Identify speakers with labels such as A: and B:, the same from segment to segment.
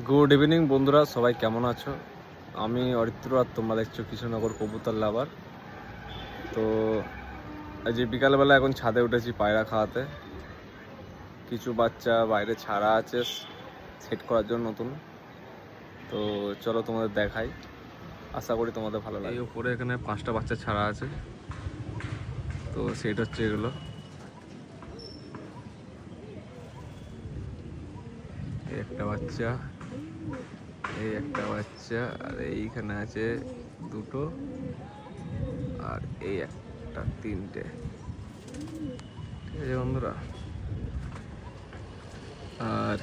A: Good evening বন্ধুরা, সবাই কেমন আছো? আমি অরিত্র আর তোমরা দেখছো কৃষ্ণনগর কবুতর লাভার। তো আজ বিকালবেলা এখন ছাদে উঠেছি পায়রা খাওয়াতে। কিছু বাচ্চা বাইরে ছাড়া আছে সেট করার জন্য নতুন। তো চলো তোমাদের দেখাই, আশা করি তোমাদের ভালো লাগে। এই উপরে এখানে 5টা বাচ্চা ছাড়া আছে, তো সেট হচ্ছে এগুলো। একটা বাচ্চা, এই একটা বাচ্চা, আর এইখানে আছে দুটো, আর এই একটা, তিনটে। ঠিক আছে বন্ধুরা, আর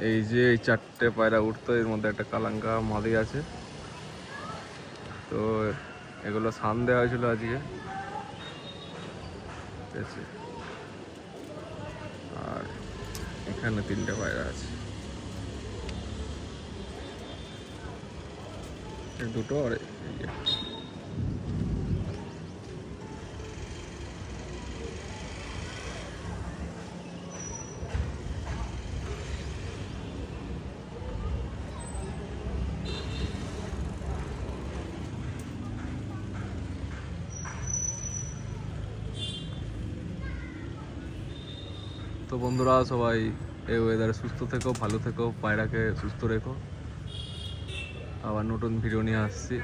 A: এই যে এই 4টে পায়রা উঠতো, এর মধ্যে একটা কালাঙ্কা মাদি আছে। তো এগুলো সান দেওয়া হয়েছিল আজকে, ঠিক আছে। আর এখানে 3টে পায়রা আছে, এই দুটো আর এই যে। তো বন্ধুরা, সবাই এই ওয়েদারে সুস্থ থেকো, ভালো থেকো, পায়রাকে সুস্থ রেখো। আবার নতুন ভিডিও নিয়ে আসছি।